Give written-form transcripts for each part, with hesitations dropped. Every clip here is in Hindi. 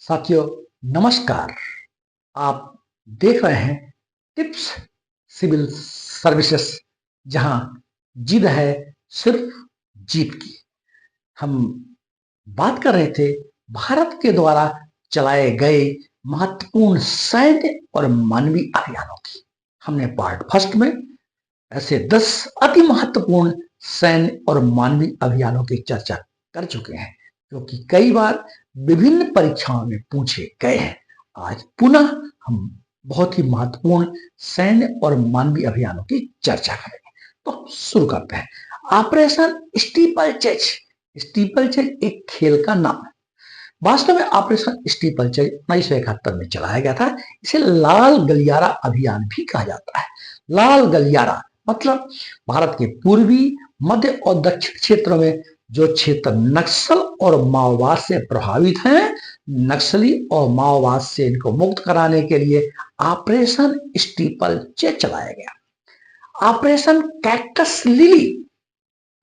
साथियों, नमस्कार। आप देख रहे हैं टिप्स सिविल सर्विसेज, जहां जिद है सिर्फ जीत की। हम बात कर रहे थे भारत के द्वारा चलाए गए महत्वपूर्ण सैन्य और मानवीय अभियानों की। हमने पार्ट फर्स्ट में ऐसे 10 अति महत्वपूर्ण सैन्य और मानवीय अभियानों की चर्चा कर चुके हैं, जो कि कई बार विभिन्न परीक्षाओं में पूछे गए हैं। आज पुनः हम बहुत ही महत्वपूर्ण सैन्य और मानवीय अभियानों की चर्चा करेंगे। तो शुरू करते हैं। Operation steeple chase. Steeple chase एक खेल का नाम है। वास्तव में ऑपरेशन स्टीपल चेज 1971 में चलाया गया था। इसे लाल गलियारा अभियान भी कहा जाता है। लाल गलियारा मतलब भारत के पूर्वी, मध्य और दक्षिण क्षेत्रों में जो क्षेत्र नक्सल और माओवाद से प्रभावित हैं, नक्सली और माओवाद से इनको मुक्त कराने के लिए ऑपरेशन स्टीपल चेज चलाया गया। ऑपरेशन कैक्टस लिली,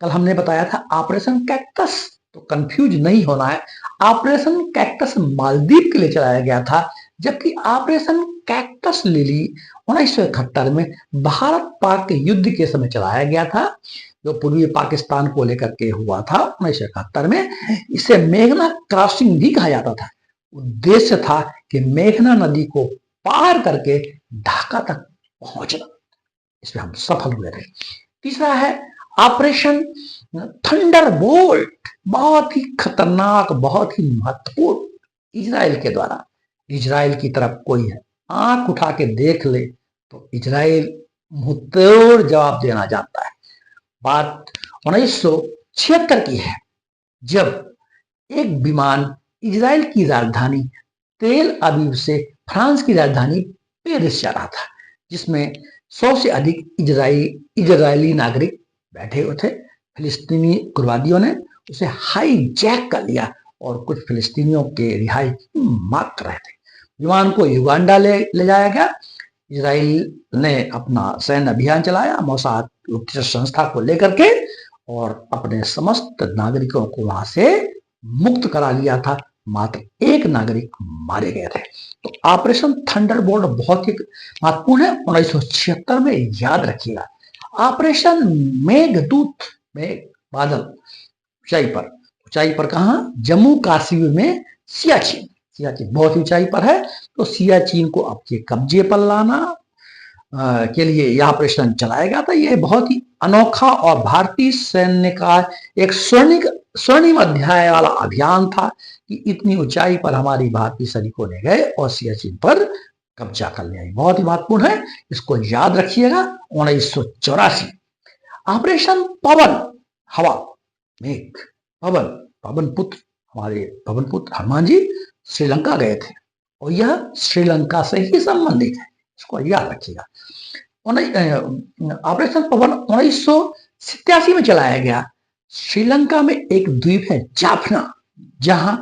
कल हमने बताया था ऑपरेशन कैक्टस, तो कंफ्यूज नहीं होना है। ऑपरेशन कैक्टस मालदीव के लिए चलाया गया था, जबकि ऑपरेशन कैक्टस लिली 1971 में भारत पाक के युद्ध के समय चलाया गया था, जो पूर्वी पाकिस्तान को लेकर के हुआ था 1971 में। इसे मेघना क्रॉसिंग भी कहा जाता था। उद्देश्य था कि मेघना नदी को पार करके ढाका तक पहुंचना। इसमें हम सफल हुए थे। तीसरा है ऑपरेशन थंडरबोल्ट। बहुत ही खतरनाक, बहुत ही महत्वपूर्ण। इजराइल के द्वारा, इजराइल की तरफ कोई है आंख उठा के देख ले तो इजराइल मुंहतोड़ जवाब देना जानता है। बात 1976 की है, जब एक विमान इजराइल की राजधानी तेल अवीव से फ्रांस की राजधानी पेरिस जा रहा था, जिसमें 100 से अधिक इजरायली नागरिक बैठे हुए थे। फिलिस्तीनी उग्रवादियों ने उसे हाईजैक कर लिया और कुछ फिलिस्तीनियों के रिहाई की मांग कर रहे थे। विमान को युगांडा ले जाया गया। इजराइल ने अपना सैन्य अभियान चलाया मोसाद गुप्तचर संस्था को लेकर के, और अपने समस्त नागरिकों को वहां से मुक्त करा लिया था। मात्र एक नागरिक मारे गए थे। तो ऑपरेशन थंडरबोल्ट बहुत ही महत्वपूर्ण है। 1976 में याद रखिएगा। ऑपरेशन मेघदूत में बादल ऊंचाई पर कहा? जम्मू कश्मीर में सियाचिन बहुत ऊंचाई पर है। तो सियाचिन को आपके कब्जे पर लाना के लिए यह ऑपरेशन चलाया गया था। यह बहुत ही अनोखा और भारतीय सैन्य का एक स्वर्णिम अध्याय वाला अभियान था कि इतनी ऊंचाई पर हमारी भारतीय सैनिकों ने गए और सियाचिन पर कब्जा कर लिया। बहुत ही महत्वपूर्ण है, इसको याद रखिएगा। 1984 ऑपरेशन पवन, हवा मेघ पवन पुत्र, हमारे पवन पुत्र हनुमान जी श्रीलंका गए थे, और यह श्रीलंका से ही संबंधित है, इसको याद रखिएगा। ऑपरेशन पवन 1987 में चलाया गया। श्रीलंका में एक द्वीप है जाफना, जहां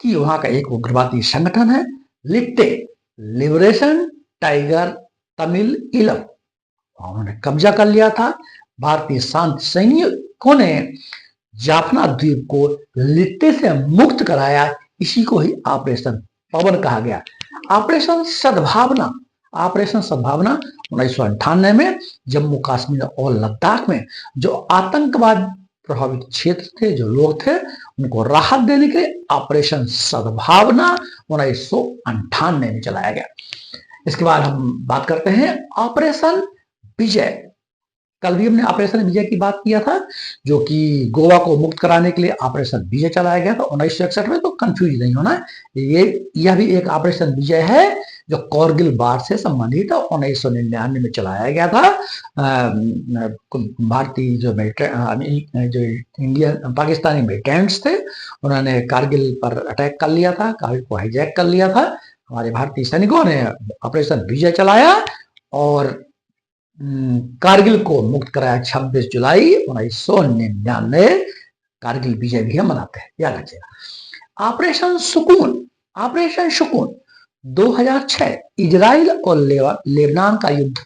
की वहां का एक उग्रवादी संगठन है लिट्टे, लिबरेशन टाइगर तमिल इलम, उन्होंने कब्जा कर लिया था। भारतीय शांति सैनिकों ने जाफना द्वीप को लिट्टे से मुक्त कराया। इसी को ही ऑपरेशन पवन कहा गया। ऑपरेशन सद्भावना 1998 में जम्मू कश्मीर और लद्दाख में जो आतंकवाद प्रभावित क्षेत्र थे, जो लोग थे, उनको राहत देने के लिए ऑपरेशन सद्भावना 1998 में चलाया गया। इसके बाद हम बात करते हैं ऑपरेशन विजय। कल भी हमने ऑपरेशन विजय की बात किया था, जो कि गोवा को मुक्त कराने के लिए ऑपरेशन विजय चलाया गया था 1961 में। तो कंफ्यूज नहीं होना है, यह भी एक ऑपरेशन विजय है जो कारगिल वार से संबंधित है। 1999 में चलाया गया था। भारतीय जो इंडियन पाकिस्तानी मिलिटेंट्स थे, उन्होंने कारगिल पर अटैक कर लिया था, कारगिल को हाईजैक कर लिया था। हमारे भारतीय सैनिकों ने ऑपरेशन विजय चलाया और कारगिल को मुक्त कराया। 26 जुलाई 1999 कारगिल विजय भी हम मनाते हैं, याद रखिएगा। ऑपरेशन सुकून 2006 इजराइल और लेबनान का युद्ध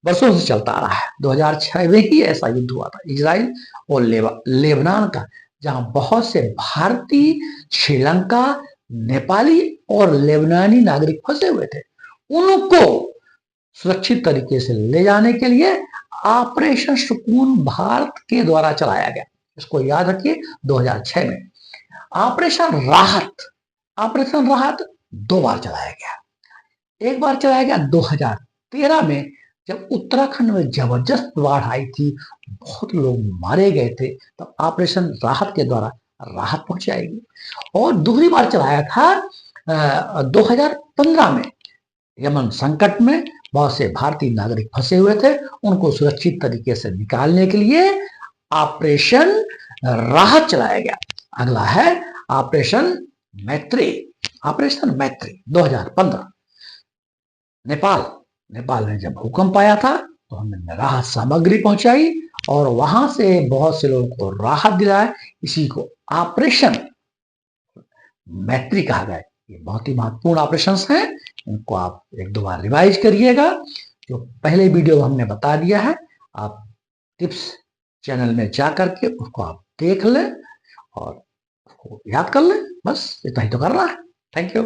वर्षों से चलता आ रहा है। 2006 में ही ऐसा युद्ध हुआ था इजराइल और लेबनान का, जहां बहुत से भारतीय श्रीलंका, नेपाली और लेबनानी नागरिक फंसे हुए थे, उनको सुरक्षित तरीके से ले जाने के लिए ऑपरेशन सुकून भारत के द्वारा चलाया गया। इसको याद रखिए, 2006 में ऑपरेशन राहत 2 बार चलाया गया। एक बार चलाया गया 2013 में, जब उत्तराखंड में जबरदस्त बाढ़ आई थी, बहुत लोग मारे गए थे, तो ऑपरेशन राहत के द्वारा राहत पहुंचाएगी। और दूसरी बार चलाया था 2015 में, यमन संकट में बहुत से भारतीय नागरिक फंसे हुए थे, उनको सुरक्षित तरीके से निकालने के लिए ऑपरेशन राहत चलाया गया। अगला है ऑपरेशन मैत्री। ऑपरेशन मैत्री 2015, नेपाल में जब भूकंप आया था तो हमने राहत सामग्री पहुंचाई और वहां से बहुत से लोगों को राहत दिलाया। इसी को ऑपरेशन मैत्री कहा गया। ये बहुत ही महत्वपूर्ण ऑपरेशन हैं, इनको आप 1-2 बार रिवाइज करिएगा। जो पहले वीडियो हमने बता दिया है, आप टिप्स चैनल में जा करके उसको आप देख लें और उसको याद कर लें। बस इतना ही तो करना है। Thank you.